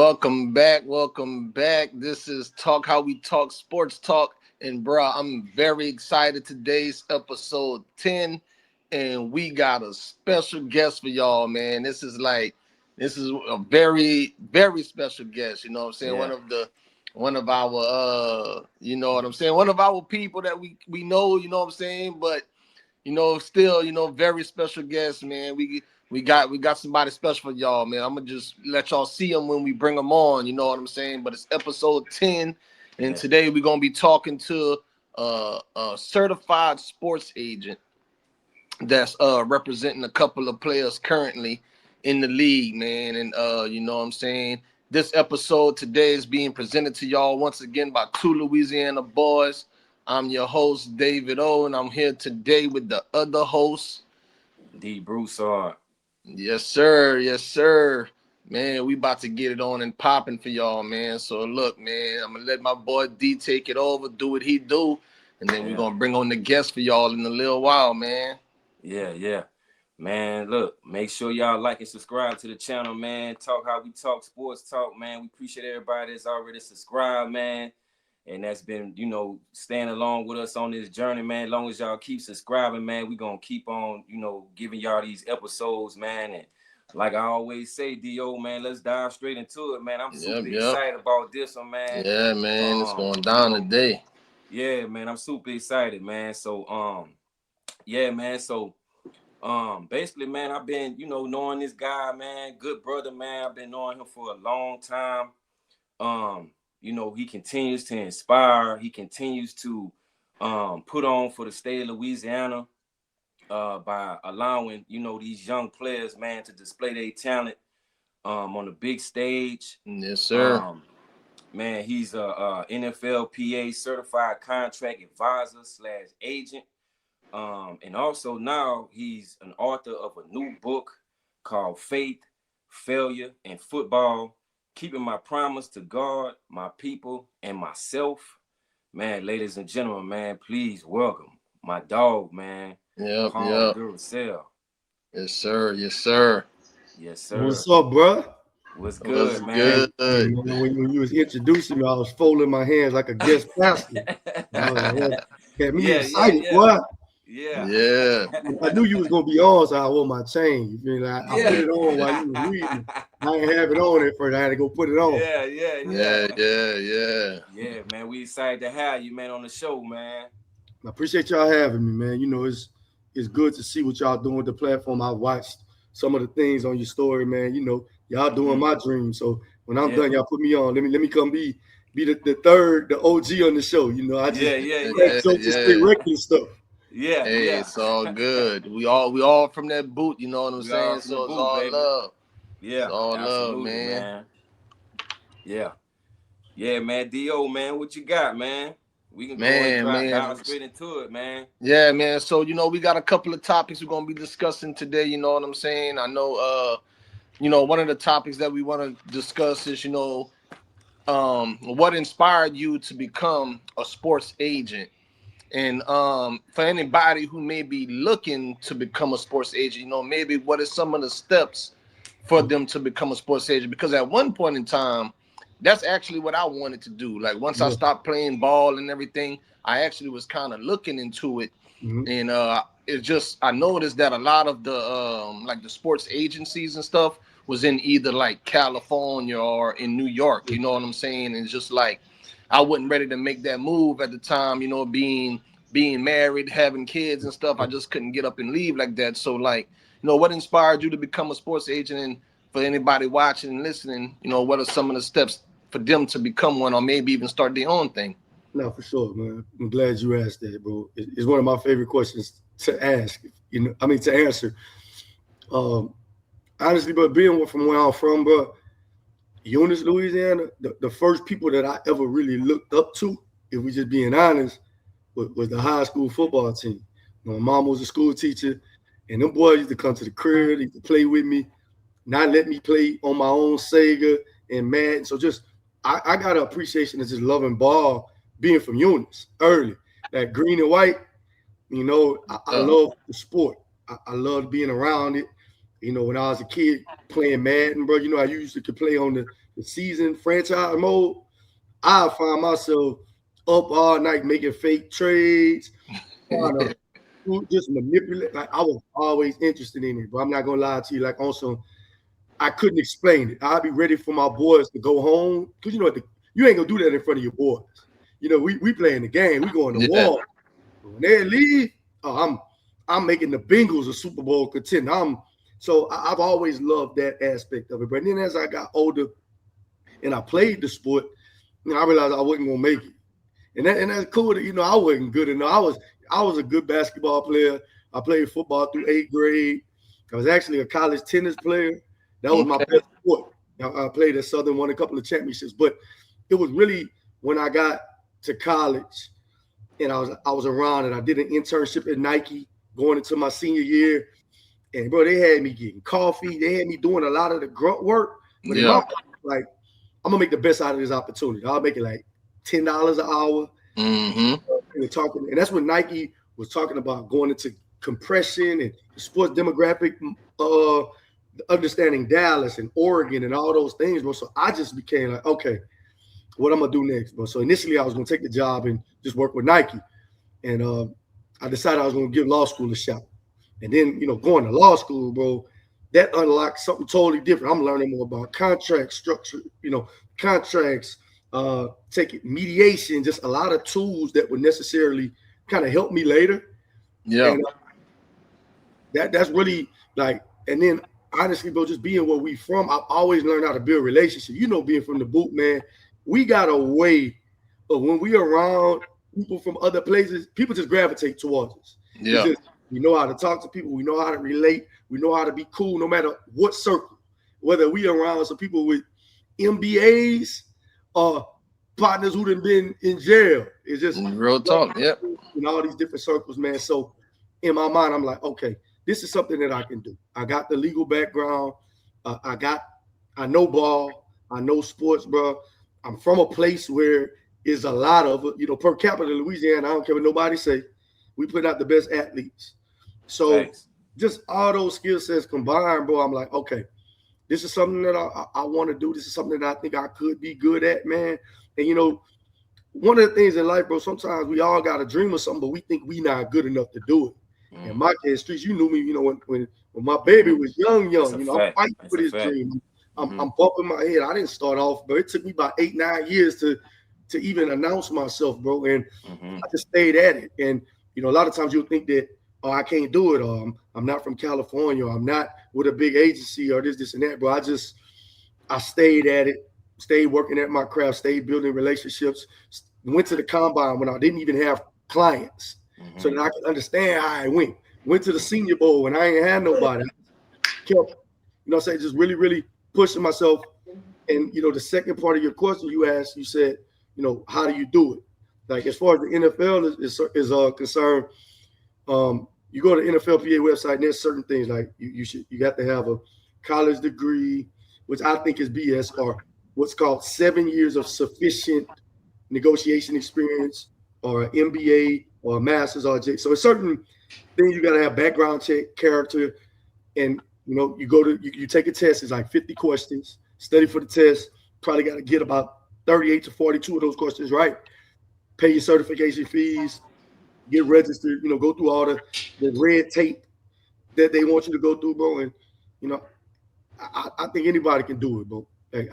Welcome back. Welcome back. This is Talk How We Talk Sports Talk. And bro, I'm very excited. Today's episode 10. And we got a special guest for y'all, man. This is a very, very special guest. You know what I'm saying? Yeah. One of our you know what I'm saying? One of our people that we know, you know what I'm saying? But still, very special guest, man. We got somebody special for y'all, man. I'm gonna just let y'all see them when we bring them on. You know what I'm saying? But it's episode 10, and today we're gonna be talking to a certified sports agent that's representing a couple of players currently in the league, man. And you know what I'm saying? This episode today is being presented to y'all once again by two Louisiana boys. I'm your host, David O, and I'm here today with the other host, DeRousselle. Yes, sir. Yes, sir. Man, we about to get it on and popping for y'all, man. So look, man, I'm gonna let my boy D take it over, do what he do, and then we're gonna bring on the guest for y'all in a little while, man. Yeah. Man, look, make sure y'all like and subscribe to the channel, man. Talk How We Talk Sports Talk, man. We appreciate everybody that's already subscribed, man. And that's been, staying along with us on this journey, man. As long as y'all keep subscribing, man, we gonna keep on, giving y'all these episodes, man. And like I always say, D.O., man, let's dive straight into it, man. I'm super excited about this one, man. Yeah, man, it's going down today. Yeah, man, I'm super excited, man. So, yeah, man. So, basically, man, I've been, knowing this guy, man, good brother, man. I've been knowing him for a long time. He continues to inspire. He continues to put on for the state of Louisiana by allowing, these young players, man, to display their talent on the big stage. Yes, sir. Man, he's a NFLPA certified contract advisor / agent. And also now he's an author of a new book called Faith, Failure, and Football: Keeping My Promise to God, My People, and Myself. Man, ladies and gentlemen, man, please welcome my dog, man. Paul DeRouselle. Yes, sir. Yes, sir. Yes, sir. What's up, bro? What's good, man? Good. When you was introducing me, I was folding my hands like a guest pastor. Got me excited, boy. Yeah. I knew you was gonna be on, so I wore my chain. You feel like I put it on while you were reading. I didn't have it on at first. I had to go put it on. Yeah, man. We excited to have you, man, on the show, man. I appreciate y'all having me, man. It's good to see what y'all doing with the platform. I watched some of the things on your story, man. Y'all doing my dream. So when I'm done, y'all put me on. Let me come be the third, the OG on the show. I just stay wrecking stuff. It's all good. We all from that boot, you know what I'm saying? So it's all baby. love. Yeah, it's all love, man. Yeah, man. D.O., man, what you got, man? We can go and dive straight into it, man. Yeah, man. So, we got a couple of topics we're going to be discussing today, you know what I'm saying? I know, one of the topics that we want to discuss is, what inspired you to become a sports agent? And for anybody who may be looking to become a sports agent, maybe what are some of the steps for them to become a sports agent? Because at one point in time, that's actually what I wanted to do. Like once I stopped playing ball and everything, I actually was kind of looking into it. And it's just, I noticed that a lot of the like the sports agencies and stuff was in either like California or in New York, you know what I'm saying? And it's just like, I wasn't ready to make that move at the time, being married, having kids and stuff. I just couldn't get up and leave like that. So like, what inspired you to become a sports agent? And for anybody watching and listening, what are some of the steps for them to become one or maybe even start their own thing? No, for sure, man. I'm glad you asked that, bro. It's one of my favorite questions to ask, to answer. Honestly, but being from where I'm from, bro, Eunice, Louisiana, the first people that I ever really looked up to, if we just being honest, was the high school football team. My mom was a school teacher, and them boys used to come to the crib, they used to play with me, not let me play on my own Sega and Madden. So just I got an appreciation of just loving ball, being from Eunice early. That green and white, I love the sport. I love being around it. When I was a kid playing Madden, bro, I used to could play on the season franchise mode. I find myself up all night making fake trades, trying to just manipulate. Like I was always interested in it, but I'm not gonna lie to you. Like on some, I couldn't explain it. I'd be ready for my boys to go home because you ain't gonna do that in front of your boys. We playing the game. We going to Yeah. war. When they leave, I'm making the Bengals a Super Bowl contender. So I've always loved that aspect of it. But then as I got older and I played the sport, I realized I wasn't gonna make it. And that's cool that I wasn't good enough. I was a good basketball player. I played football through 8th grade. I was actually a college tennis player. That was my Okay. best sport. I played at Southern, won a couple of championships. But it was really when I got to college and I was around and I did an internship at Nike going into my senior year. And bro, they had me getting coffee. They had me doing a lot of the grunt work. But in my Yeah. mind, like, I'm gonna make the best out of this opportunity. I'll make it like $10 an hour. Mm-hmm. We were talking, and that's when Nike was talking about going into compression and the sports demographic, understanding Dallas and Oregon and all those things, bro. So I just became like, okay, what I'm gonna do next, bro. So initially, I was gonna take the job and just work with Nike, and I decided I was gonna give law school a shot. And then, going to law school, bro, that unlocked something totally different. I'm learning more about contract structure, contracts, taking mediation, just a lot of tools that would necessarily kind of help me later. Yeah. And that's really like, and then honestly, bro, just being where we from, I've always learned how to build relationships. Being from the boot, man, we got a way of when we around people from other places, people just gravitate towards us. Yeah. It's just, we know how to talk to people. We know how to relate. We know how to be cool no matter what circle. Whether we around some people with MBAs or partners who done been in jail. It's just Real talk. Yep. in all these different circles, man. So in my mind, I'm like, okay, this is something that I can do. I got the legal background. I know ball. I know sports, bro. I'm from a place where is a lot of, per capita Louisiana. I don't care what nobody say. We put out the best athletes. So Thanks. just all those skill sets combined, bro, I'm like, okay, this is something that I want to do. This is something that I think I could be good at, man. And, one of the things in life, bro, sometimes we all got a dream of something, but we think we not good enough to do it. In my case, Streets, you knew me, when my baby was young, That's a I'm fact. fighting That's for a this fact. dream. I'm bumping my head. I didn't start off, but it took me about 8-9 years to even announce myself, bro. And I just stayed at it. And, a lot of times you'll think that, oh, I can't do it, or I'm not from California, or I'm not with a big agency, or this and that, bro. I stayed at it, stayed working at my craft, stayed building relationships, went to the combine when I didn't even have clients so that I could understand how I went. Went to the Senior Bowl when I ain't had nobody. Kept, just really, really pushing myself. And, the second part of your question you asked, you said, how do you do it? Like, as far as the NFL is concerned, you go to the NFLPA website and there's certain things like you got to have a college degree, which I think is BS, or what's called 7 years of sufficient negotiation experience, or an MBA or a master's or a J. So it's certain things you got to have: background check, character, and you take a test. It's like 50 questions. Study for the test. Probably got to get about 38 to 42 of those questions right. Pay your certification fees. Get registered. Go through all the red tape that they want you to go through, bro. And I think anybody can do it, bro. Like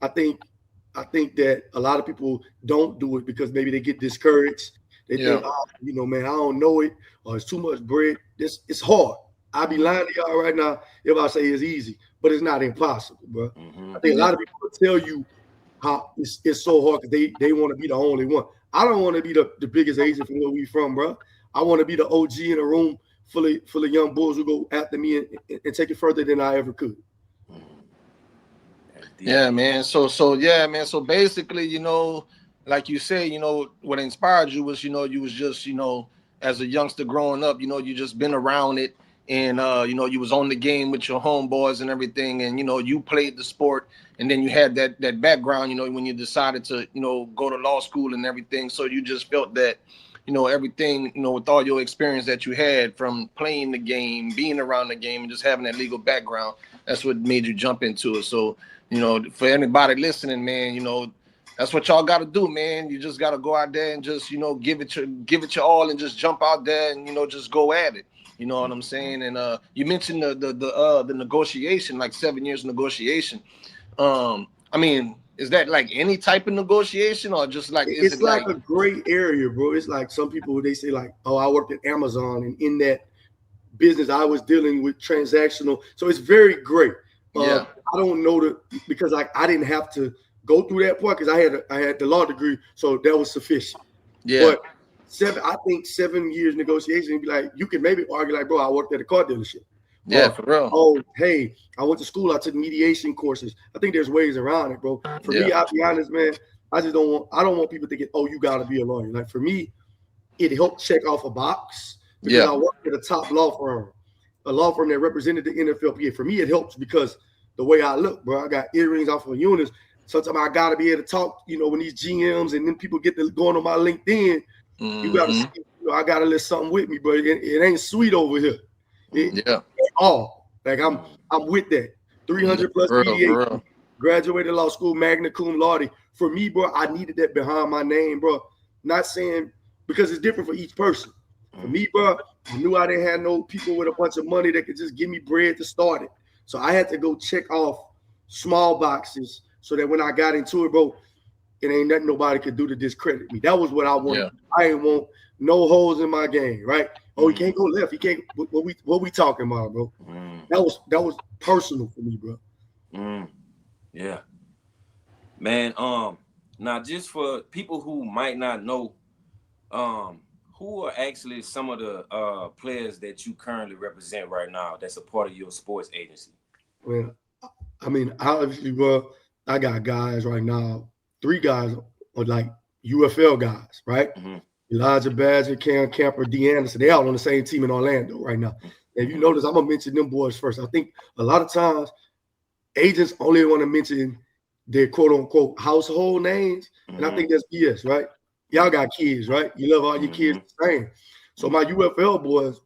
I think that a lot of people don't do it because maybe they get discouraged. They think, man, I don't know it, or it's too much bread. It's hard. I'd be lying to y'all right now if I say it's easy, but it's not impossible, bro. I think a lot of people will tell you how it's so hard because they want to be the only one. I don't want to be the biggest agent from where we from, bro. I want to be the OG in a room full of young bulls who go after me and take it further than I ever could. Yeah, man. So yeah, man. So basically, like you say, what inspired you was, you was just, as a youngster growing up, you just been around it, and you was on the game with your homeboys and everything, and you played the sport, and then you had that background, when you decided to, go to law school and everything. So you just felt that everything, with all your experience that you had from playing the game, being around the game, and just having that legal background. That's what made you jump into it. So, for anybody listening, man, that's what y'all got to do, man. You just got to go out there and just, give it your all and just jump out there and, just go at it. You know what I'm saying? And you mentioned the negotiation, like 7 years negotiation. I mean, is that like any type of negotiation, or just like it's like a gray area, bro? It's like some people, they say like, oh, I worked at Amazon, and in that business I was dealing with transactional, so it's very gray. Yeah. I don't know because I didn't have to go through that part because I had the law degree, so that was sufficient. Yeah. But I think 7 years negotiation, be like, you can maybe argue like, bro, I worked at a car dealership. Yeah, for real. Oh, hey, I went to school. I took mediation courses. I think there's ways around it, bro. For me, I'll be honest, man. I don't want people thinking, oh, you got to be a lawyer. Like for me, it helped check off a box because I worked at a top law firm, a law firm that represented the NFLPA. For me, it helps because the way I look, bro, I got earrings off of Eunice. Sometimes I got to be able to talk, when these GMs and then people get to going on my LinkedIn, you got to see, I got to let something with me, bro. It ain't sweet over here. At all. Like I'm with that. 300 plus mediation, graduated law school, magna cum laude. For me, bro, I needed that behind my name, bro. Not saying because it's different for each person. For me, bro, I knew I didn't have no people with a bunch of money that could just give me bread to start it. So I had to go check off small boxes so that when I got into it, bro, it ain't nothing nobody could do to discredit me. That was what I wanted. Yeah. I ain't want no holes in my game, right? Oh, he can't go left. He can't. What we talking about, bro? That was personal for me, bro. Yeah, man. Now just for people who might not know, who are actually some of the players that you currently represent right now that's a part of your sports agency? Well, I mean, obviously, bro, I got guys right now. 3 guys are like UFL guys, right? Elijah Badger, Cam Camper, D. Anderson. They all on the same team in Orlando right now. And if you notice, I'm going to mention them boys first. I think a lot of times agents only want to mention their quote-unquote household names, and I think that's BS, right? Y'all got kids, right? You love all your kids the same. So my UFL boys,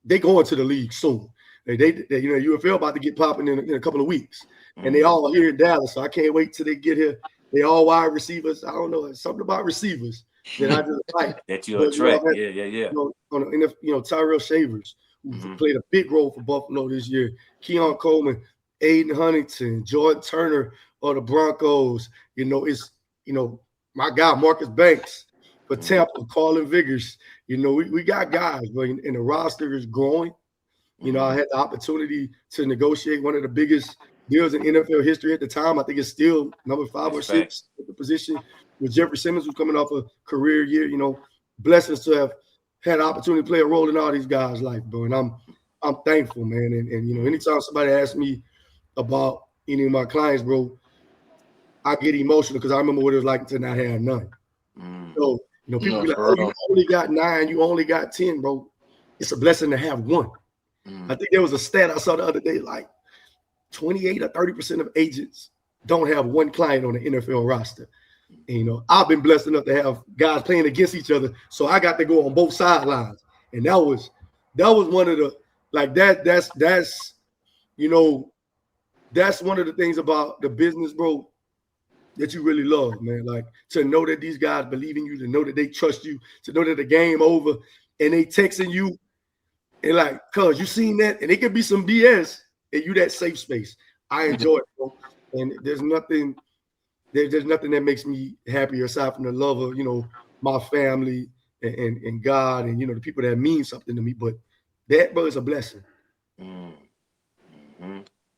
they going to the league soon. They UFL about to get popping in a couple of weeks. And they all here in Dallas, so I can't wait till they get here. They all wide receivers. I don't know, something about receivers that I just like. That you attract. Yeah. Tyrell Shavers, who played a big role for Buffalo this year. Keon Coleman, Aiden Huntington, Jordan Turner of the Broncos. It's my guy Marcus Banks for Tampa, Carlin Vigors. We got guys, but and the roster is growing. I had the opportunity to negotiate one of the biggest deals in NFL history at the time. I think it's still number 5 or 6 at the position with Jeffrey Simmons, who's coming off a career year. Blessings to have had the opportunity to play a role in all these guys' life, bro. And I'm thankful, man. And anytime somebody asks me about any of my clients, bro, I get emotional because I remember what it was like to not have none. So, people be like, oh, you only got 9, you only got 10, bro. It's a blessing to have one. I think there was a stat I saw the other day, like 28 or 30% of agents don't have one client on the NFL roster. And, I've been blessed enough to have guys playing against each other, so I got to go on both sidelines. And that was one of the that's one of the things about the business, bro, that you really love, man. Like to know that these guys believe in you, to know that they trust you, to know that the game over, and they texting you. And like, cuz you seen that, and it could be some BS, and you that safe space. I enjoy it, bro. And there's nothing that makes me happier aside from the love of, my family and God and, the people that mean something to me. But that, bro, is a blessing.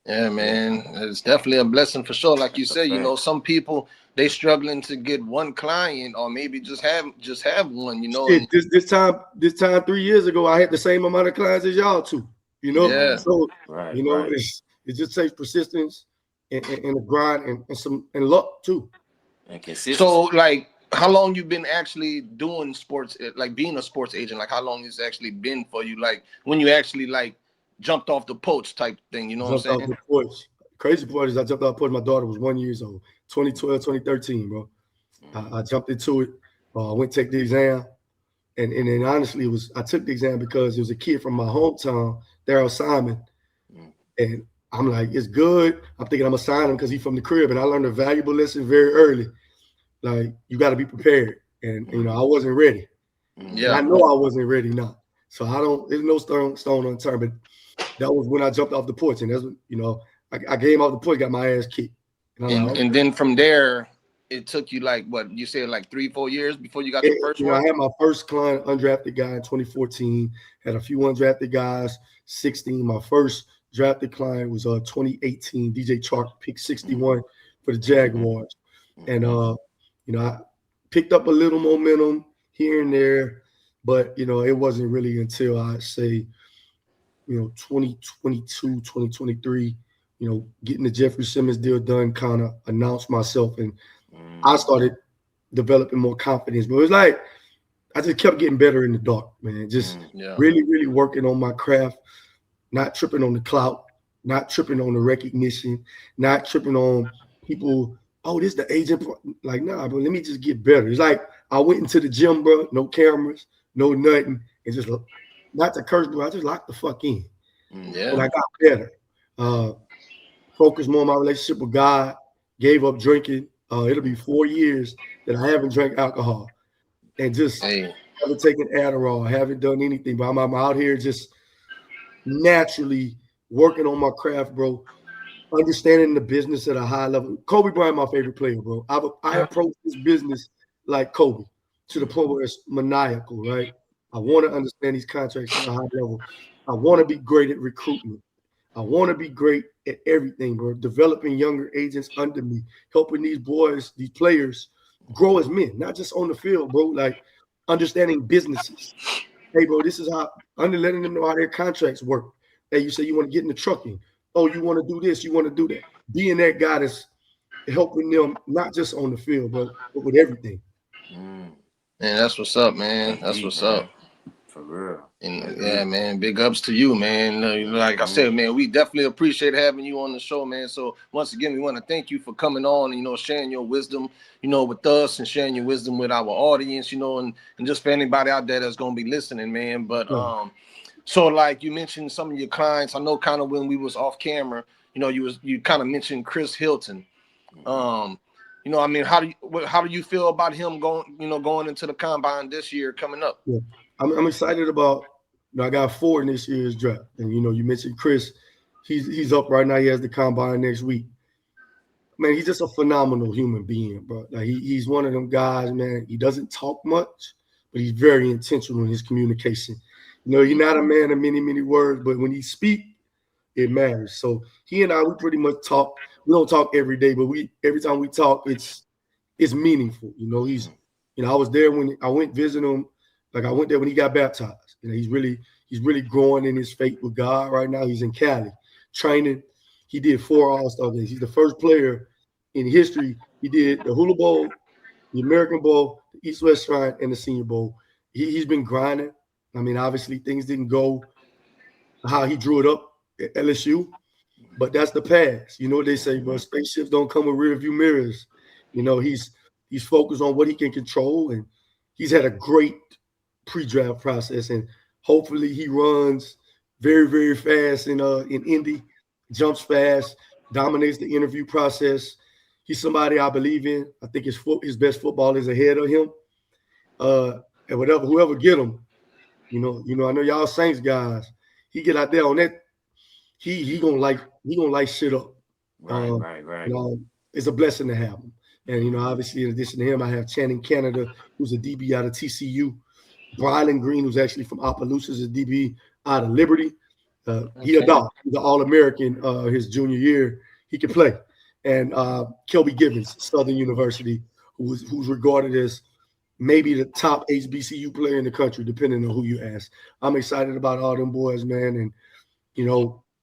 Yeah, man. It's definitely a blessing for sure. Like you said, some people, they struggling to get one client or maybe just have one, This time 3 years ago, I had the same amount of clients as y'all too, Yeah. So it just takes persistence and a grind and luck too. And consistency. So like, how long you been actually doing sports, like being a sports agent? Like how long it's actually been for you? Like when you actually like jumped off the porch type thing, you know what I'm saying? Off the porch. Crazy part is I jumped off the porch. My daughter was 1 year old, 2012, 2013, bro. I jumped into it. I went to take the exam. And then honestly, I took the exam because it was a kid from my hometown, Daryl Simon, and I'm like, it's good. I'm thinking I'm gonna sign him because he's from the crib, and I learned a valuable lesson very early. Like you got to be prepared, and I wasn't ready, and I Yeah. know I wasn't ready now. So I don't. There's no stone unturned. But that was when I jumped off the porch, and that's when I came off the porch, got my ass kicked, and I'm like, And okay. then from there, it took you like what you said, like 3-4 years before you got your first I one. had my first client undrafted guy in 2014. Had a few undrafted guys, 16. My first drafted client was 2018. DJ Chark picked 61 for the Jaguars, and I picked up a little momentum here and there, but it wasn't really until I say 2022, 2023, getting the Jeffrey Simmons deal done, kind of announced myself, and I started developing more confidence. But it was like I just kept getting better in the dark, man. Just Yeah. really, really working on my craft, not tripping on the clout, not tripping on the recognition, not tripping on people. Oh, this the agent. Like, nah, but let me just get better. It's like I went into the gym, bro. No cameras, no nothing, and just not to curse, but I just locked the fuck in, and Yeah. I got better. Focused more on my relationship with God. Gave up drinking. It'll be 4 years that I haven't drank alcohol, and just Hey. haven't taken Adderall, haven't done anything, but I'm out here just naturally working on my craft, bro. Understanding the business at a high level. Kobe Bryant, my favorite player, bro. I approach this business like Kobe to the point where it's maniacal, right? I want to understand these contracts at a high level. I want to be great at recruitment. I want to be great at everything, bro. Developing younger agents under me, helping these boys, these players, grow as men, not just on the field, bro. Like understanding businesses. Hey, bro, this is how under letting them know how their contracts work. Hey, you say you want to get in the trucking. Oh, you want to do this, you want to do that. Being that guy that's helping them not just on the field, bro, but with everything. Man, that's what's up, man. That's That's deep, what's up. man. For real. And That's yeah, deep. man, big ups to you, man. Like I said, man, we definitely appreciate having you on the show, man. So once again, we want to thank you for coming on and sharing your wisdom, with us and sharing your wisdom with our audience, and just for anybody out there that's gonna be listening, man. But Yeah. so like you mentioned some of your clients, I know kind of when we was off camera, you kind of mentioned Chris Hilton. I mean, how do you feel about him going into the combine this year coming up? Yeah. I'm excited about. I got 4 in this year's draft, and you mentioned Chris. He's up right now. He has the combine next week. Man, he's just a phenomenal human being, bro. Like he's one of them guys, man. He doesn't talk much, but he's very intentional in his communication. He's not a man of many, many words, but when he speaks, it matters. So he and I, we pretty much talk. We don't talk every day, but every time we talk, it's meaningful. I was there when I went visiting him. Like I went there when he got baptized. He's really growing in his faith with God right now. He's in Cali training. He did 4 All-Star games. He's the first player in history. He did the Hula Bowl, the American Bowl, the East West Shrine, and the Senior Bowl. He's been grinding. I mean, obviously things didn't go how he drew it up at LSU, but that's the past. You know what they say, bro? Spaceships don't come with rear view mirrors. He's focused on what he can control, and he's had a great pre-draft process, and hopefully he runs very, very fast in Indy, jumps fast, dominates the interview process. He's somebody I believe in. I think his best football is ahead of him. And whoever get him, I know y'all Saints guys. He get out there on that. He gonna light shit up. Right, Um, right, right. it's a blessing to have him. And obviously, in addition to him, I have Channing Canada, who's a DB out of TCU. Brylan Green, who's actually from Opelousas, is a DB out of Liberty. He a Okay. dog. He's an All-American his junior year. He can play. And Kelby Givens, Southern University, who's regarded as maybe the top HBCU player in the country, depending on who you ask. I'm excited about all them boys, man. And,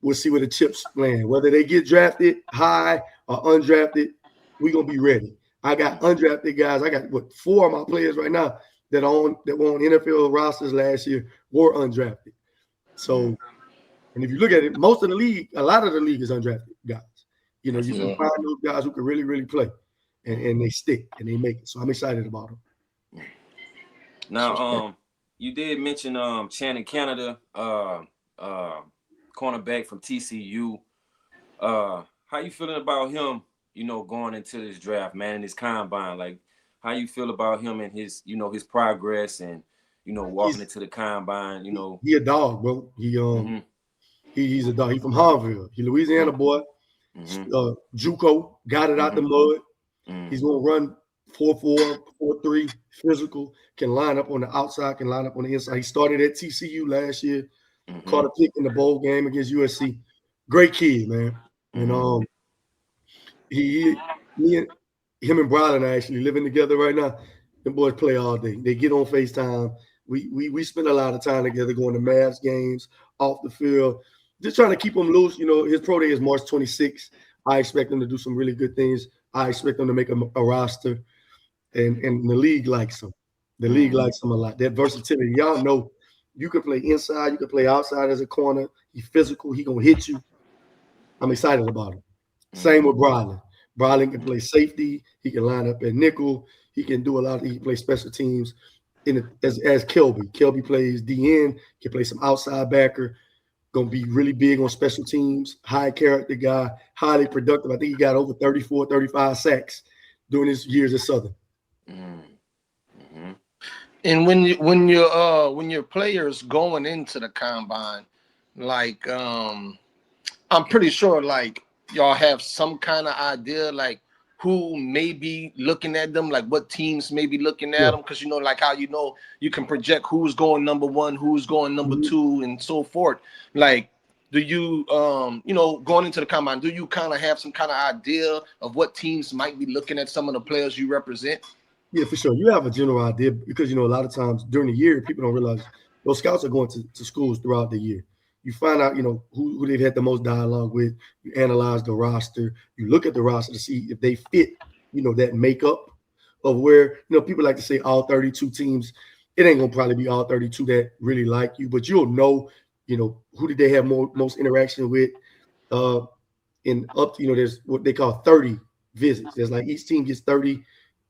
we'll see where the chips land. Whether they get drafted high or undrafted, we're going to be ready. I got undrafted guys. I got 4 of my players right now that were on NFL rosters last year were undrafted. So, and if you look at it, most of the league, a lot of the league is undrafted guys. You That's can Yeah. find those guys who can really, really play, and they stick and they make it. So I'm excited about them. Now, you did mention Channing Canada, cornerback from TCU. How you feeling about him, going into this draft, man, in this combine? Like, how you feel about him and his, his progress and, walking He's into the combine, he a dog, bro. Mm-hmm, He's a dog. He from Harville. He Louisiana boy. mm-hmm, JUCO, got it out mm-hmm, the mud. mm-hmm, He's gonna run 4.4, 4.3, physical, can line up on the outside, can line up on the inside. He started at TCU last year, mm-hmm, caught a pick in the bowl game against USC. Great kid, man. And mm-hmm. he me and him and Brylan are actually living together right now. The boys play all day. They get on FaceTime. We spend a lot of time together going to Mavs games, off the field, just trying to keep him loose. His pro day is March 26th. I expect him to do some really good things. I expect him to make a roster, and the league likes him. The league Mm-hmm. likes him a lot. That versatility, y'all know, you can play inside, you can play outside as a corner. He's physical. He gonna hit you. I'm excited about him. Same with Brylan. Brylan can play safety. He can line up at nickel. He can do a lot. He can play special teams. As Kelby. Kelby plays DN. Can play some outside backer. Going to be really big on special teams. High character guy. Highly productive. I think he got over 34, 35 sacks during his years at Southern. Mm-hmm. And when your players going into the combine, like I'm pretty sure like y'all have some kind of idea like who may be looking at them, like what teams may be looking at Yeah. them, because like how you can project who's going number one, who's going number Mhm. two, and so forth. Like, do you going into the combine, do you kind of have some kind of idea of what teams might be looking at some of the players you represent? Yeah, for sure. You have a general idea because a lot of times during the year, people don't realize those scouts are going to schools throughout the year. You find out, who they've had the most dialogue with. You analyze the roster. You look at the roster to see if they fit, that makeup of where, people like to say all 32 teams. It ain't gonna probably be all 32 that really like you, but you'll know, who did they have most interaction with. And up to, there's what they call 30 visits. There's like each team gets 30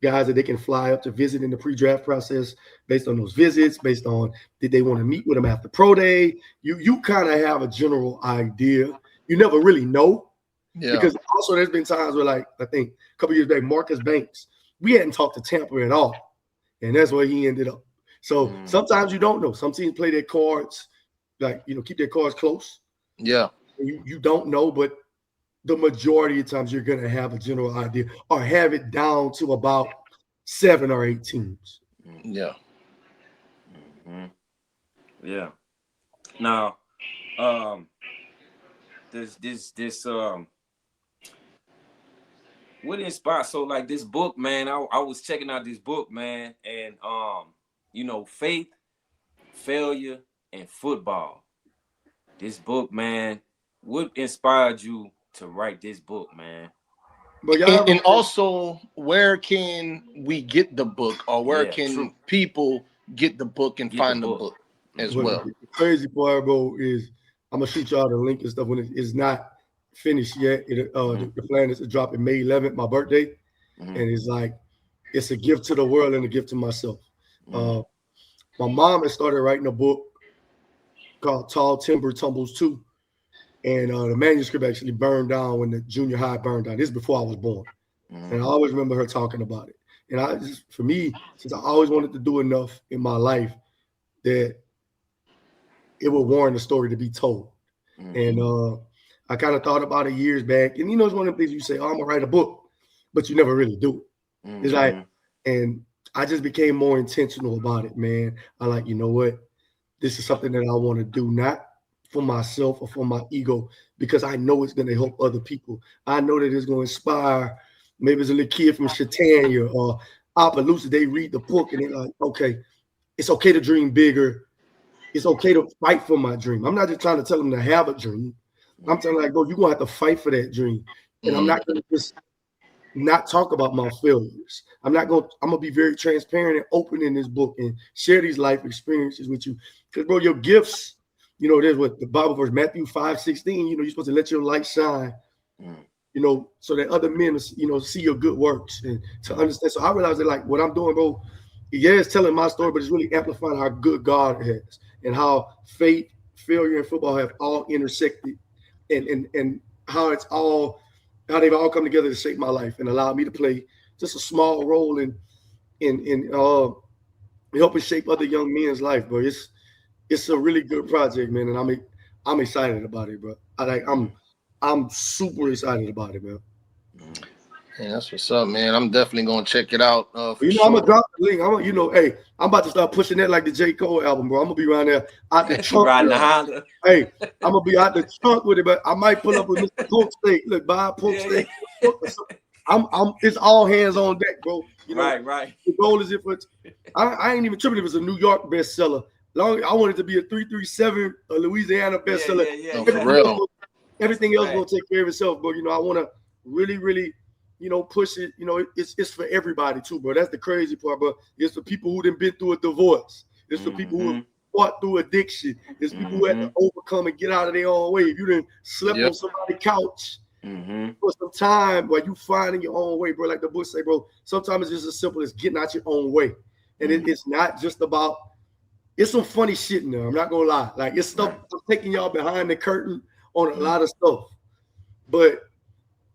guys that they can fly up to visit in the pre-draft process based on those visits, based on did they want to meet with them after pro day. You kind of have a general idea. You never really know. Yeah. Because also there's been times where, like, I think a couple years back, Marcus Banks, we hadn't talked to Tampa at all. And that's where he ended up. So sometimes you don't know. Some teams play their cards, like, keep their cards close. Yeah. You don't know, but the majority of times you're going to have a general idea or have it down to about 7 or 8 teams. Yeah. Mm-hmm. Yeah. Now, this what inspired? So like this book, man, I was checking out this book, man, and faith, failure, and football. This book, man, what inspired you to write this book, man? But And also, where can we get the book, or where can true. people get the book and find the book as well? The crazy part, bro, is I'm gonna shoot y'all the link and stuff when it's not finished yet. The plan is to drop it May 11th, my birthday, and it's like it's a gift to the world and a gift to myself. My mom has started writing a book called Tall Timber Tumbles 2. And the manuscript actually burned down when the junior high burned down. This is before I was born. And I always remember her talking about it. And for me, since I always wanted to do enough in my life that it would warrant a story to be told. And I kind of thought about it years back. And it's one of the things you say, oh, I'm gonna write a book, but you never really do it. It's like, and I just became more intentional about it, man. I like, you know what? This is something that I want to do, not for myself or for my ego, because I know it's going to help other people. I know that it's going to inspire. Maybe it's a little kid from Chautauqua or Appaloosa. They read the book and they're like, okay, it's okay to dream bigger. It's okay to fight for my dream. I'm not just trying to tell them to have a dream. I'm telling them, like, bro, you're going to have to fight for that dream. And I'm not going to just not talk about my failures. I'm going to be very transparent and open in this book and share these life experiences with you. Because, bro, your gifts, there's what the Bible verse, Matthew 5:16, you're supposed to let your light shine, so that other men, see your good works and to understand. So I realized that, like, what I'm doing, bro, yeah, it's telling my story, but it's really amplifying how good God has and how faith, failure, and football have all intersected, and how it's all how they've all come together to shape my life and allow me to play just a small role in helping shape other young men's life, bro. It's a really good project, man, and I'm excited about it, bro. I'm super excited about it, man. Yeah, that's what's up, man. I'm definitely gonna check it out for You know, I'm gonna sure. drop the link. Hey, I'm about to start pushing that like the J. Cole album, bro. I'm gonna be around there out the trunk. Riding the Honda. Hey, I'm gonna be out the trunk with it, but I might pull up with Mr. Polk Steak. Look, buy Polk Steak. It's all hands on deck, bro. You know, right. the goal is I ain't even tripping if it's a New York bestseller. I want it to be a 337, a Louisiana bestseller. Yeah. For real. Everything else gonna take care of itself, bro. You know, I want to really, push it. You know, it's for everybody too, bro. That's the crazy part, bro. It's for people who done been through a divorce. It's for people who fought through addiction. It's people who had to overcome and get out of their own way. If you done slept on somebody's couch for some time while you finding your own way, bro. Like the book say, bro, sometimes it's just as simple as getting out your own way. And it's not just about, it's some funny shit in there. I'm not gonna lie. Like it's stuff I'm taking y'all behind the curtain on a lot of stuff. But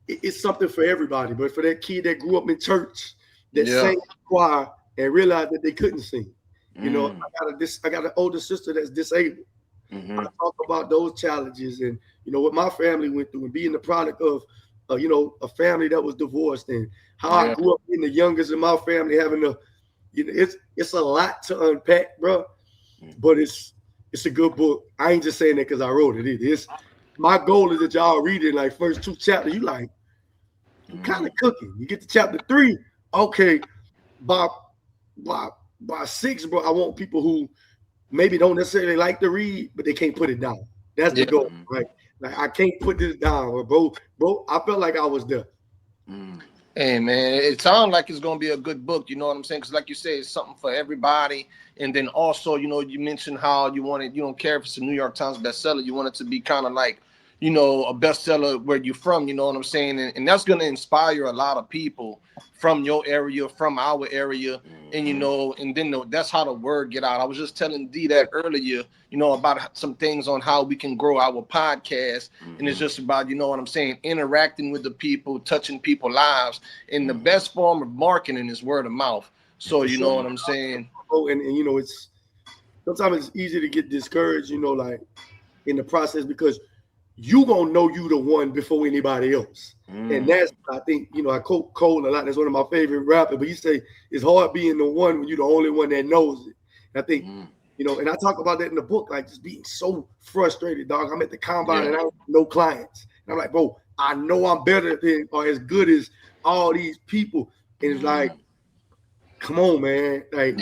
it's something for everybody. But for that kid that grew up in church, that sang choir and realized that they couldn't sing. You know, I got an older sister that's disabled. I talk about those challenges and what my family went through and being the product of a family that was divorced and how I grew up being the youngest in my family, having to it's a lot to unpack, bro. But it's a good book. I ain't just saying that because I wrote it. It's my goal is that y'all read it like first 2 chapters. You like you kind of cooking. You get to chapter 3, okay. By 6, bro, I want people who maybe don't necessarily like to read, but they can't put it down. That's the goal, right? Like I can't put this down, bro. I felt like I was there. Hey man, it sounds like it's gonna be a good book. You know what I'm saying? Because like you say, it's something for everybody. And then also, you mentioned how you don't care if it's a New York Times bestseller. You want it to be kind of like, a bestseller where you're from. You know what I'm saying? And that's gonna inspire a lot of people from your area, from our area, and and then that's how the word get out. I was just telling D that earlier, about some things on how we can grow our podcast, and it's just about, what I'm saying, interacting with the people, touching people's lives, and the best form of marketing is word of mouth. So you know what I'm saying? Oh, and it's sometimes it's easy to get discouraged, like in the process because you gonna know you the one before anybody else. And that's, I think, I quote Cole a lot. That's one of my favorite rappers. But he say it's hard being the one when you're the only one that knows it. And I think, and I talk about that in the book, like just being so frustrated, dog. I'm at the combine and I have no clients. And I'm like, bro, I know I'm better than or as good as all these people. And it's like, come on, man. Like,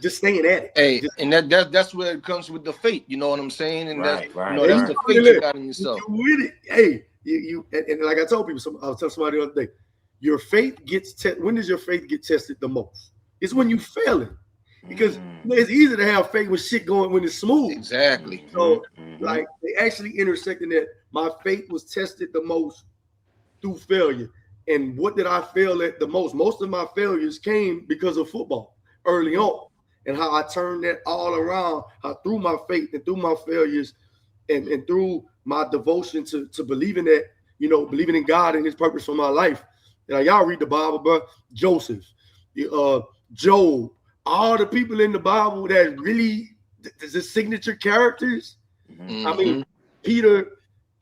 just staying at it. Hey, and that's where it comes with the faith. You know what I'm saying? And that's the faith you got in yourself. You with it. Hey, and like I told people, I was telling somebody the other day, your faith gets tested. When does your faith get tested the most? It's when you failing. Because it's easy to have faith when shit going when it's smooth. Exactly. So like they actually intersecting that my faith was tested the most through failure. And what did I fail at the most? Most of my failures came because of football early on. And how I turned that all around, how through my faith and through my failures and through my devotion to believing that, believing in God and his purpose for my life. Y'all read the Bible, bro. Joseph, Job, all the people in the Bible that really, the signature characters. I mean, Peter,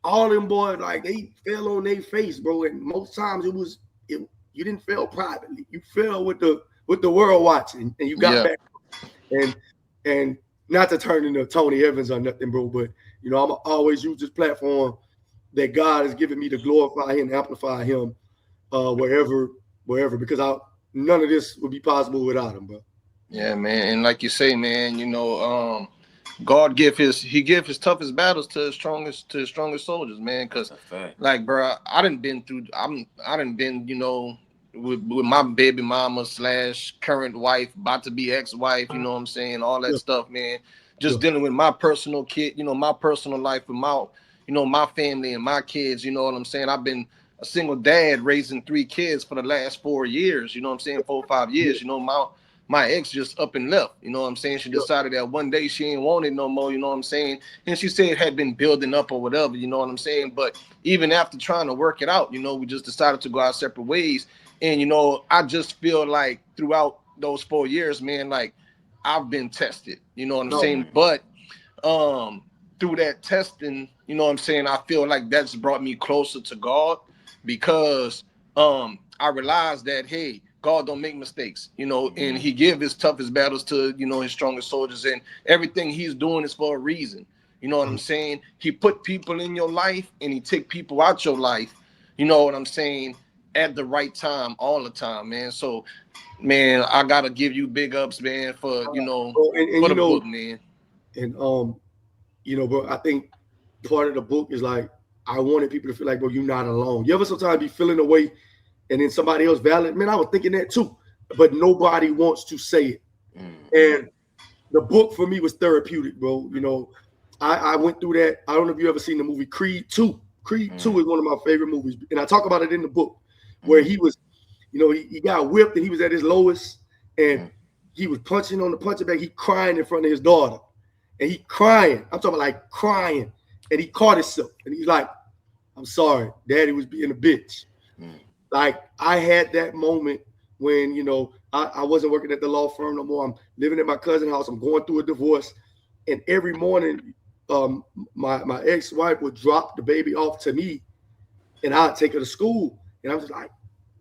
all them boys, like they fell on their face, bro. And most times you didn't fail privately. You fell with the world watching and you got back. And not to turn into Tony Evans or nothing, bro, but I'm always use this platform that God has given me to glorify him, amplify him, wherever, because none of this would be possible without him, bro. Yeah, man, and like you say, man, God give his toughest battles to his strongest soldiers, man. Because, like, bro, I done been, with my baby mama / current wife, about to be ex-wife, you know what I'm saying, all that stuff, man. Just dealing with my personal kid, my personal life with my, my family and my kids, you know what I'm saying. I've been a single dad raising 3 kids for the last 4 years, you know what I'm saying, 4 or 5 years, my ex just up and left. You know what I'm saying? She decided that one day she ain't want it no more. You know what I'm saying? And she said it had been building up or whatever. You know what I'm saying? But even after trying to work it out, you know, we just decided to go our separate ways. And you know, I just feel like throughout those 4 years, man, like I've been tested. You know what I'm saying? But through that testing, you know what I'm saying, I feel like that's brought me closer to God, because I realized that, hey, God don't make mistakes, you know, and he give his toughest battles to, you know, his strongest soldiers, and everything he's doing is for a reason. You know what I'm saying? He put people in your life and he take people out your life, you know what I'm saying, at the right time, all the time, man. So, man, I gotta give you big ups, man, for, you know, and for you the know, book, man. and you know, bro, I think part of the book is like I wanted people to feel like, bro, you're not alone. You ever sometimes be feeling away and then somebody else valid? Man, I was thinking that too, but nobody wants to say it. And the book for me was therapeutic, bro. You know, I went through that. I don't know if you ever seen the movie Creed 2. Creed 2 is one of my favorite movies. And I talk about it in the book where he was, you know, he got whipped and he was at his lowest and he was punching on the punching bag. He crying in front of his daughter. And he crying. I'm talking about like crying. And he caught himself. And he's like, I'm sorry. Daddy was being a bitch. Like I had that moment when, you know, I wasn't working at the law firm no more. I'm living at my cousin's house. I'm going through a divorce. And every morning, my ex-wife would drop the baby off to me and I'd take her to school. And I was like,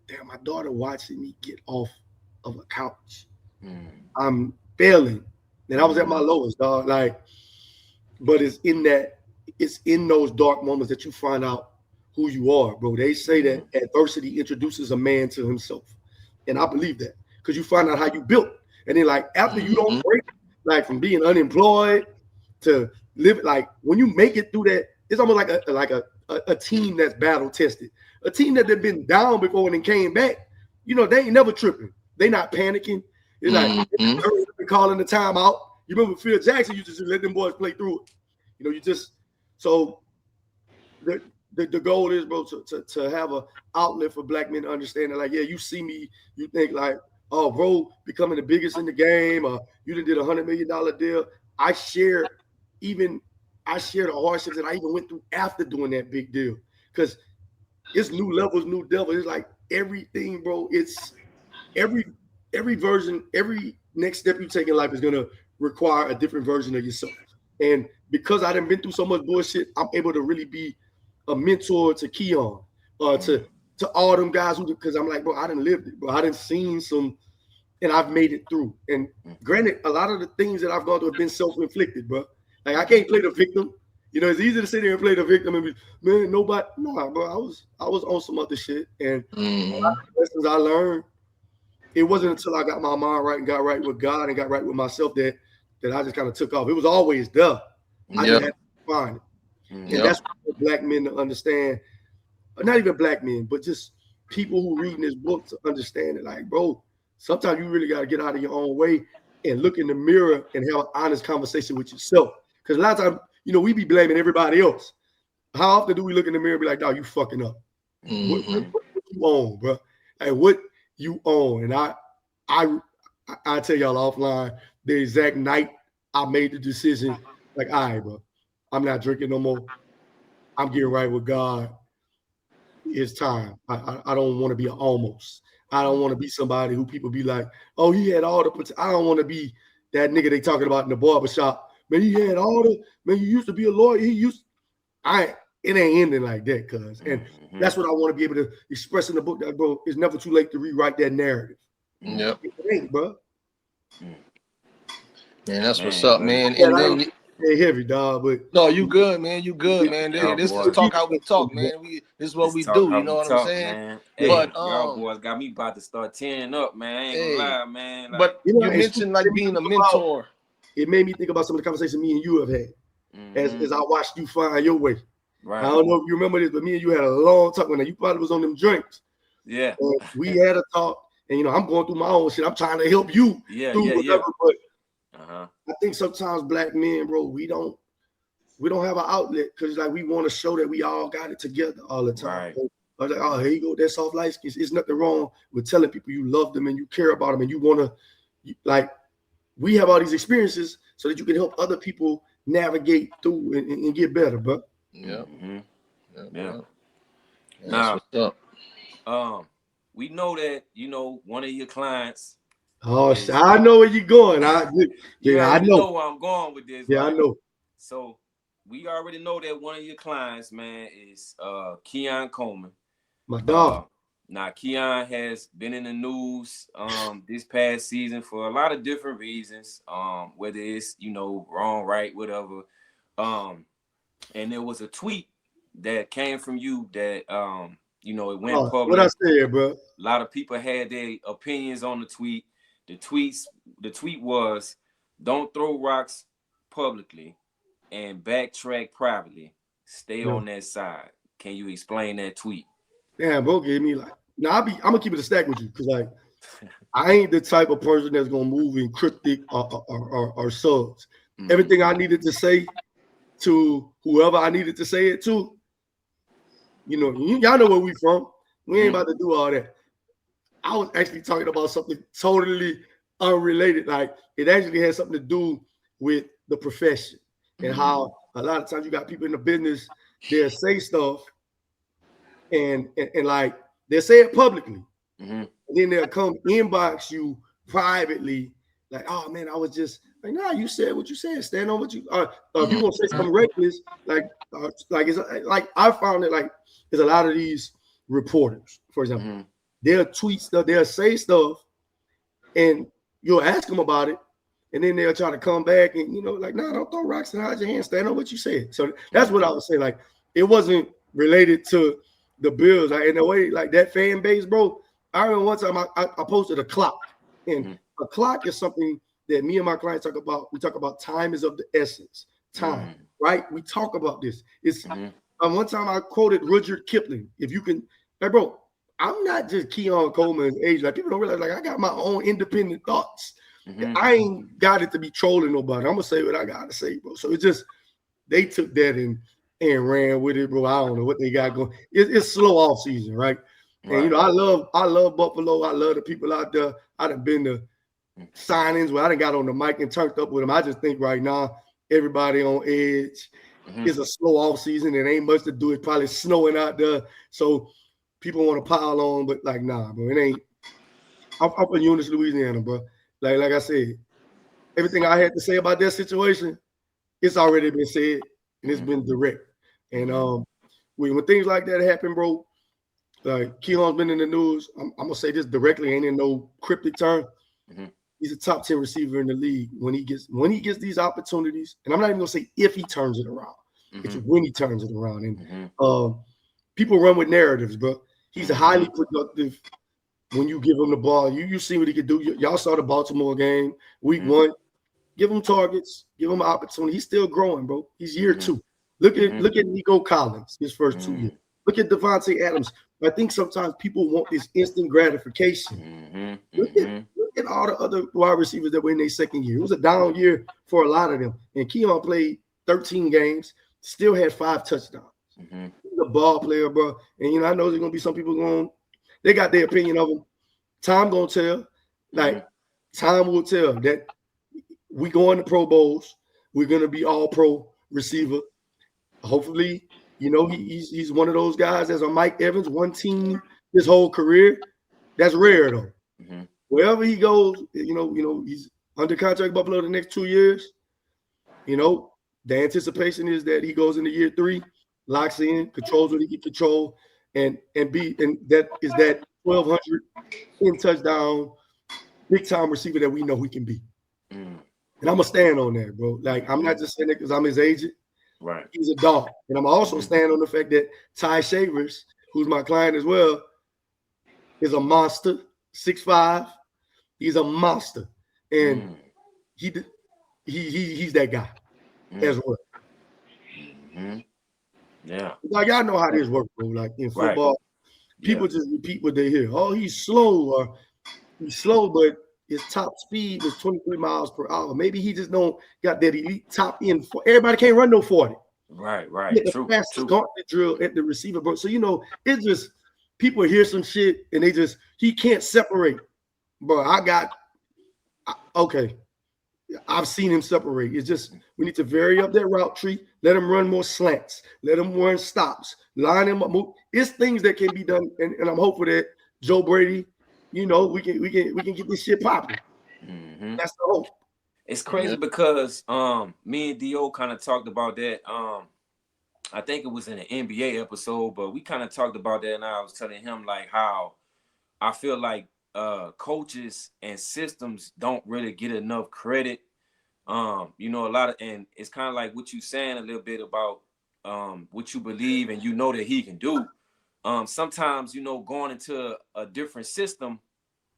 damn, my daughter watching me get off of a couch. I'm failing. And I was at my lowest, dog. Like, but it's in those dark moments that you find out who you are, bro. They say that adversity introduces a man to himself. And I believe that. Because you find out how you built. And then like after you don't break, like from being unemployed to live, like when you make it through that, it's almost like a team that's battle tested. A team that they've been down before and then came back, you know, they ain't never tripping. They not panicking. It's like they're calling the timeout. You remember Phil Jackson used to just let them boys play through it. You know, you just so the goal is, bro, to have an outlet for black men to understand that, like, yeah, you see me, you think like, oh, bro, becoming the biggest in the game, or you did $100 million deal. I share the hardships that I even went through after doing that big deal. Because it's new levels, new devils. It's like everything, bro. It's every version, every next step you take in life is gonna require a different version of yourself. And because I done been through so much bullshit, I'm able to really be a mentor to Keon, to all them guys who, because I'm like, bro, I done lived it, bro. I done seen some, and I've made it through. And granted, a lot of the things that I've gone through have been self-inflicted, bro. Like I can't play the victim. You know, it's easy to sit here and play the victim and be, man, nobody. Nah, bro, I was on some other shit. And a lot of the lessons I learned, it wasn't until I got my mind right and got right with God and got right with myself that I just kind of took off. It was always there. I just had to find it. And that's what black men to understand. Not even black men, but just people who reading this book to understand it. Like, bro, sometimes you really got to get out of your own way and look in the mirror and have an honest conversation with yourself. Because a lot of times, you know, we be blaming everybody else. How often do we look in the mirror and be like, dog, you fucking up? What you own, bro? Like, what you own? And I tell y'all offline, the exact night I made the decision, like, all right, bro, I'm not drinking no more. I'm getting right with God. It's time. I don't want to be an almost. I don't want to be somebody who people be like, oh, he had all the potential. I don't want to be that nigga they talking about in the barbershop. Man, he had all the, man, you used to be a lawyer. It ain't ending like that, cuz. And that's what I want to be able to express in the book, that, bro, it's never too late to rewrite that narrative. Yep. It ain't, bro. Man, that's what's up, man. Yeah, And then it's heavy, dog, but no, you good, man. You good, man. Y'all This is boys. talk how we talk, man. This is what we do. You know what I'm saying? Man. Hey, But y'all boys got me about to start tearing up, man. I ain't gonna lie, man. Like, but you know, you mentioned like being a mentor. It made me think about some of the conversations me and you have had as I watched you find your way. Right. I don't know if you remember this, but me and you had a long talk when you probably was on them drinks. Yeah. And we had a talk, and you know, I'm going through my own shit. I'm trying to help you through whatever. But I think sometimes black men, bro, we don't have an outlet because like we want to show that we all got it together all the time. Right. I was like, oh, here you go, that soft light skin. It's nothing wrong with telling people you love them and you care about them and you want to like we have all these experiences so that you can help other people navigate through and get better, bro. Yeah. Yeah. That's Now, what's up. we know that one of your clients. Oh, I know where you're going. You I already know. know where I'm going with this. Yeah, right? I know. So we already know that one of your clients, man, is Keon Coleman. My dog. Now Keon has been in the news this past season for a lot of different reasons. Whether it's wrong, right, whatever. And there was a tweet that came from you that it went public. What I said, bro. A lot of people had their opinions on the tweet. The tweet was, "Don't throw rocks publicly and backtrack privately. Stay on that side." Can you explain that tweet? Damn, bro, gave me like. Now I'm gonna keep it a stack with you because like I ain't the type of person that's gonna move in cryptic or subs. Mm-hmm. Everything I needed to say to whoever I needed to say it to, y'all know where we from. We ain't about to do all that. I was actually talking about something totally unrelated. Like it actually has something to do with the profession and how a lot of times you got people in the business, they'll say stuff and like they'll say it publicly. And then they'll come inbox you privately, like, "Oh man, I was just like, nah, you said what you said. Stand on what you if you want to say something reckless, like it's like I found that like there's a lot of these reporters, for example, they'll tweet stuff, they'll say stuff, and you'll ask them about it, and then they'll try to come back and like, nah, don't throw rocks and hide your hands. Stand on what you said. So that's what I was saying. Like it wasn't related to the Bills. Like, in a way, like that fan base, bro. I remember one time I posted a clock, and a clock is something that me and my clients talk about. We talk about time is of the essence. Time, right? We talk about this. It's one time I quoted Rudyard Kipling. If you can, like, bro, I'm not just Keon Coleman's age. Like people don't realize, like I got my own independent thoughts. I ain't got it to be trolling nobody. I'm gonna say what I gotta say, bro. So it's just they took that and ran with it, bro. I don't know what they got going. It's slow off season, right? And I love Buffalo. I love the people out there. I done been to signings where I done got on the mic and turned up with them. I just think right now everybody on edge. It's a slow off season. It ain't much to do. It's probably snowing out there, so people want to pile on. But like, nah, bro, it ain't. I'm from Eunice, Louisiana, bro. Like I said, everything I had to say about that situation, it's already been said and it's been direct. And when things like that happen, bro. Like Keon's been in the news. I'm gonna say this directly, ain't in no cryptic term. He's a top 10 receiver in the league when he gets these opportunities. And I'm not even gonna say if he turns it around. It's when he turns it around. And people run with narratives, bro. He's a highly productive when you give him the ball. You see what he could do. Y'all saw the Baltimore game, week 1. Give him targets, give him an opportunity. He's still growing, bro. He's year 2. Look at Nico Collins, his first 2 years. Look at Devontae Adams. I think sometimes people want this instant gratification. Look at all the other wide receivers that were in their second year. It was a down year for a lot of them. And Keon played 13 games, still had 5 touchdowns. He's a ball player, bro. And, I know there's going to be some people they got their opinion of him. Time going to tell. Like, time will tell that we going to Pro Bowls. We're going to be all pro receiver. Hopefully, he's one of those guys as a Mike Evans, one team his whole career. That's rare though. Wherever he goes, he's under contract Buffalo the next 2 years. The anticipation is that he goes into year 3, locks in, controls what he can control, and that is that 1,200 in touchdown, big time receiver that we know he can be. And I'm gonna stand on that, bro. Like I'm not just saying it because I'm his agent. Right. He's a dog. And I'm also standing on the fact that Ty Shavers, who's my client as well, is a monster, 6'5". He's a monster. And he's that guy as well. Yeah. Like y'all know how this works, bro. Like in football, people just repeat what they hear. Oh, he's slow, or he's slow, but his top speed was 23 miles per hour. Maybe he just don't got that elite top end. Everybody can't run no 40. Right. True. Gauntlet drill at the receiver, bro. So it's just people hear some shit and he can't separate. Bro, Okay, I've seen him separate. It's just we need to vary up that route tree. Let him run more slants. Let him run stops. Line him up. Move. It's things that can be done, and I'm hopeful that Joe Brady, we can get this shit popping. Mm-hmm. That's the hope. It's crazy because me and Do kind of talked about that. I think it was in an NBA episode, but we kind of talked about that, and I was telling him like how I feel like coaches and systems don't really get enough credit. A lot of, and it's kind of like what you saying a little bit about what you believe and that he can do. Sometimes going into a different system,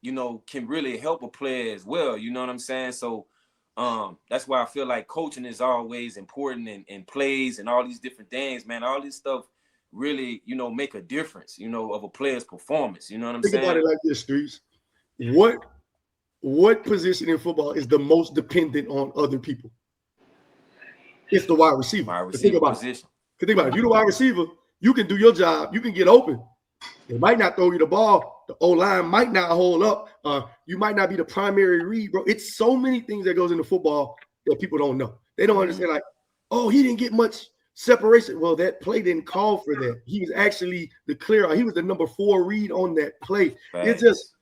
can really help a player as well. You know what I'm saying? So that's why I feel like coaching is always important and plays and all these different things, man. All this stuff really, make a difference, of a player's performance. You know what I'm saying? Think about it like this, Streets. What position in football is the most dependent on other people? It's the wide receiver. Wide receiver position. Think about it. If you're the wide receiver, you can do your job. You can get open. They might not throw you the ball. The O-line might not hold up. You might not be the primary read, bro. It's so many things that goes into football that people don't know. They don't understand, like, oh, he didn't get much separation. Well, that play didn't call for that. He was actually he was the number 4 read on that play. Right. It's just,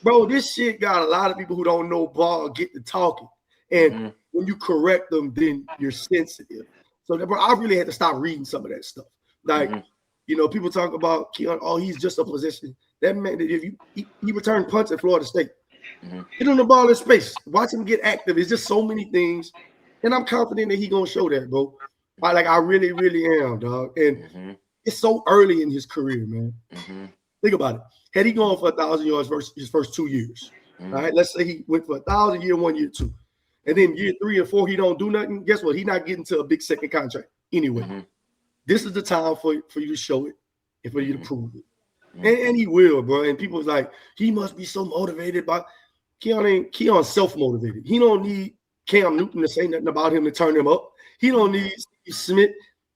bro, this shit got a lot of people who don't know ball get to talking. And when you correct them, then you're sensitive. So, bro, I really had to stop reading some of that stuff. Like, people talk about Keon, oh, he's just a position. That man, if he returned punts at Florida State. Get him the ball in space. Watch him get active. It's just so many things. And I'm confident that he's going to show that, bro. I really, really am, dog. And it's so early in his career, man. Think about it. Had he gone for 1,000 yards his first 2 years, all right? Let's say he went for 1,000 year 1, year 2. And then year 3 and 4, he don't do nothing. Guess what? He's not getting to a big second contract anyway. This is the time for you to show it and for you to prove it. And he will, bro. And people's like, he must be so motivated by Keon's self-motivated. He don't need Cam Newton to say nothing about him to turn him up. He don't need Steve Smith,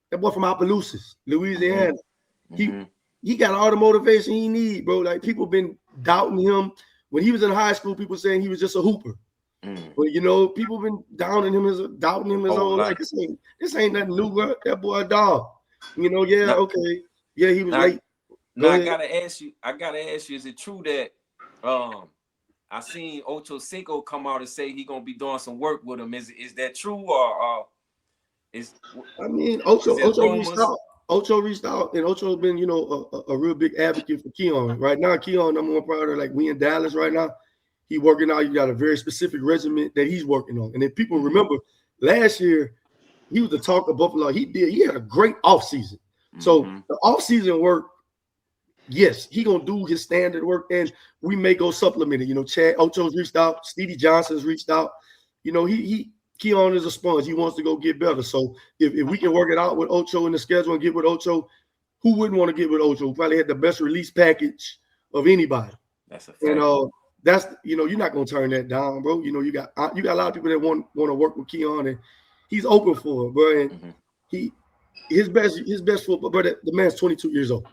that boy from Opelousas, Louisiana. He got all the motivation he need, bro. Like, people been doubting him. When he was in high school, people saying he was just a hooper. But people been doubting him his whole life. This ain't nothing new, bro. That boy a dog. Okay. Yeah, he was late. Now I gotta ask you, is it true that I seen Ocho Cinco come out and say he gonna be doing some work with him? Is that true, or is? I mean, Ocho reached out, and Ocho's been, a real big advocate for Keon. Right now, Keon number 1 priority. Like, we in Dallas right now. He working out. You got a very specific regimen that he's working on. And if people remember, last year he was the talk of Buffalo. He had a great offseason. So the offseason work, yes, he gonna do his standard work, and we may go supplement it. Chad Ocho's reached out, Stevie Johnson's reached out. Keon is a sponge. He wants to go get better. So if we can work it out with Ocho in the schedule and get with Ocho, who wouldn't want to get with Ocho? Who probably had the best release package of anybody. That's a fact. And that's you're not gonna turn that down, bro. You got a lot of people that want to work with Keon, and he's open for it, bro. And his best football, bro. The man's 22 years old.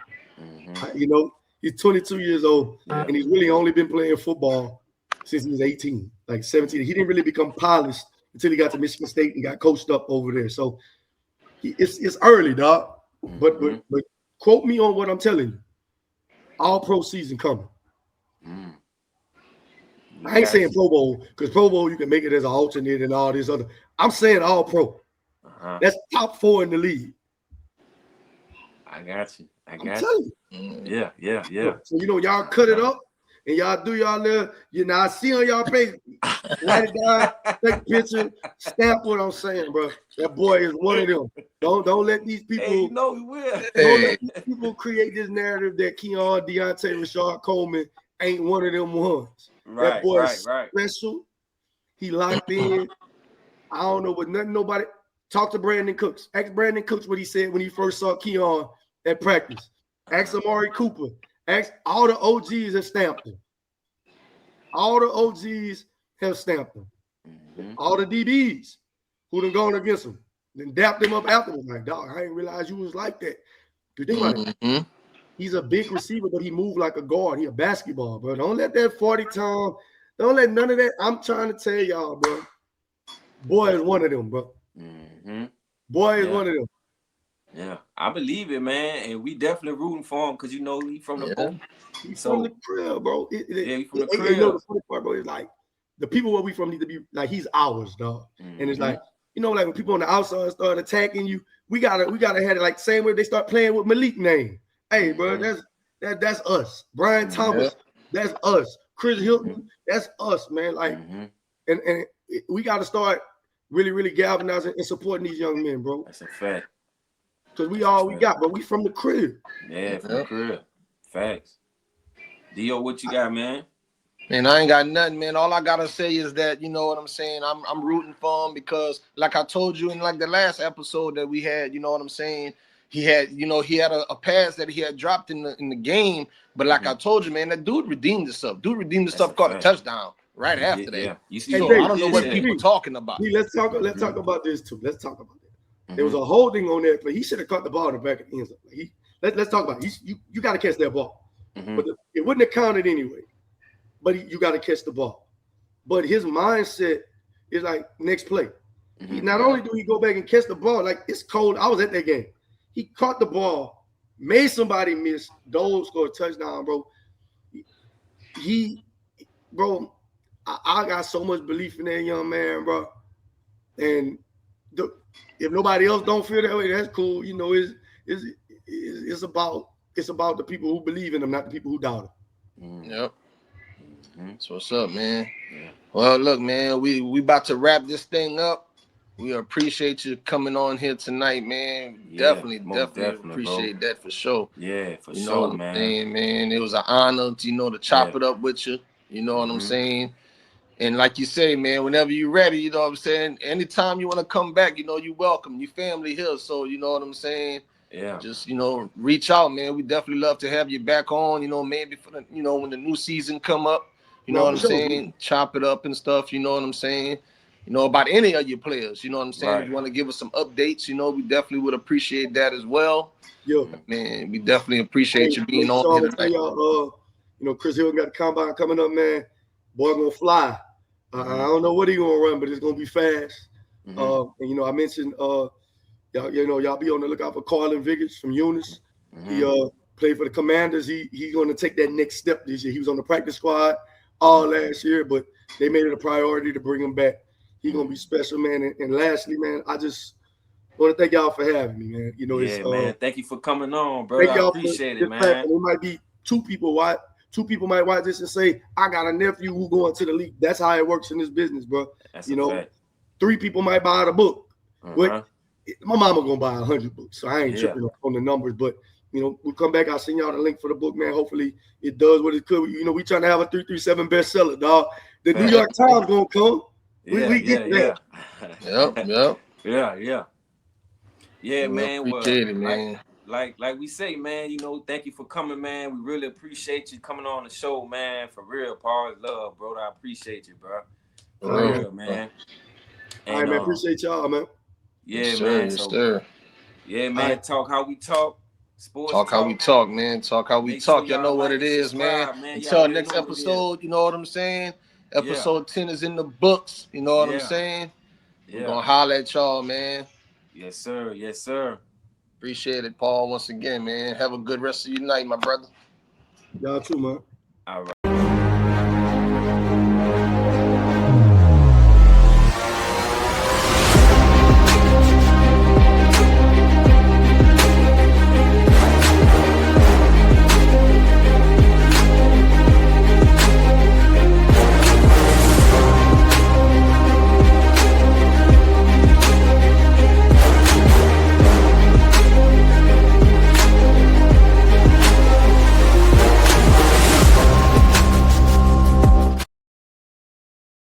He's 22 years old, and he's really only been playing football since he was 18, like 17. He didn't really become polished until he got to Michigan State and got coached up over there. So it's early, dog. But quote me on what I'm telling you. All pro season coming. I ain't saying Pro Bowl, because Pro Bowl you can make it as an alternate and all this other. I'm saying all pro. That's top 4 in the league. I got you. I'm telling you. Yeah. So y'all cut it up and y'all do y'all little. I see on y'all page. Write it down, take a picture, stamp what I'm saying, bro. That boy is one of them. Don't let these people. Hey, we will. Don't let these people create this narrative that Keon, Deontay, Rashard Coleman ain't one of them ones. That boy is special. He locked in. I don't know what nobody. Talk to Brandon Cooks. Ask Brandon Cooks what he said when he first saw Keon at practice. Ask Amari Cooper. Ask all the OGs have stamped him. All the OGs have stamped him. All the DBs who done gone against him. Then dapped him up afterwards. Like, dog, I didn't realize you was like that. You think about it. He's a big receiver, but he moved like a guard. He a basketball, bro. Don't let that 40-time, Don't let none of that. I'm trying to tell y'all, bro. Boy is one of them, bro. Mm-hmm. Boy is one of them. Yeah, I believe it, man, and we definitely rooting for him because you know he from the boat. He's from the crib, bro. He from the crib. You know the funny part, bro, is like the people where we from need to be like he's ours, dog. Mm-hmm. And it's like, you know, like when people on the outside start attacking you, we gotta have it like same way they start playing with Malik name. Hey, bro, that's us. Brian Thomas, that's us. Chris Hilton, that's us, man. Like, and we gotta start really, really galvanizing and supporting these young men, bro. That's a fact. Cause we all we got, but we from the crib. Yeah, from the crib. Facts. Dio, what you got, man? Man, I ain't got nothing, man. All I gotta say is that, you know what I'm saying, I'm rooting for him because, like I told you in like the last episode that we had, you know what I'm saying, he had a pass that he had dropped in the game, but like I told you, man, that dude redeemed himself. Caught a touchdown right after that. Yeah, you see, so Dave, I don't know what people talking about. Let's talk about this too. Let's talk about that. There was a holding on that play. He should have caught the ball in the back of the end zone. Let's talk about it. You got to catch that ball, but it wouldn't have counted anyway. But you got to catch the ball. But his mindset is like next play. Not only do he go back and catch the ball, like it's cold. I was at that game. He caught the ball, made somebody miss. Dole scored a touchdown, bro. I got so much belief in that young man, bro. And if nobody else don't feel that way, that's cool. You know, it's about the people who believe in him, not the people who doubt him. Yep. So what's up, man? Well, look, man, we about to wrap this thing up. We appreciate you coming on here tonight, man. Definitely appreciate that for sure. Yeah, for you know sure, what man. I'm saying, man. It was an honor to chop it up with you. You know what I'm saying? And like you say, man, whenever you're ready, you know what I'm saying? Anytime you want to come back, you're welcome. Your family here, so you know what I'm saying? Yeah. Just, reach out, man. We definitely love to have you back on, maybe for the, when the new season come up. You know what I'm saying? Chop it up and stuff, you know what I'm saying? About any of your players, you know what I'm saying? If you want to give us some updates, we definitely would appreciate that as well. Yeah. Man, we definitely appreciate you being on here tonight. Chris Hill got the combine coming up, man. Boy gonna fly. I don't know what he gonna run, but it's gonna be fast. And I mentioned y'all be on the lookout for Carlin Vickers from Eunice. He played for the Commanders. He's gonna take that next step this year. He was on the practice squad all last year, but they made it a priority to bring him back. He's gonna be special, man. And lastly, man, I just want to thank y'all for having me, man. Man, thank you for coming on, bro. I appreciate it, man. There might be two people might watch this and say, I got a nephew who going to the league. That's how it works in this business, bro. That's a fact. 3 people might buy the book. But my mama gonna buy 100 books, so I ain't tripping on the numbers. But we'll come back. I'll send y'all the link for the book, man. Hopefully it does what it could. We trying to have a 337 bestseller, dog. The New York Times gonna come. We get that. Yep. Yeah, man. Appreciate it, man. Like we say, man, thank you for coming, man. We really appreciate you coming on the show, man. For real, Paul. Love, bro. I appreciate you, bro. For real, man. All right, man. Appreciate y'all, man. Yeah, man. Yeah, man. Talk how we talk. Sports talk how we talk, man. Talk how we talk. Y'all know what it is, man. Until next episode, you know what I'm saying? Episode 10 is in the books. You know what I'm saying? We're gonna holler at y'all, man. Yes, sir. Yes, sir. Appreciate it, Paul, once again, man. Have a good rest of your night, my brother. Y'all too, man. All right.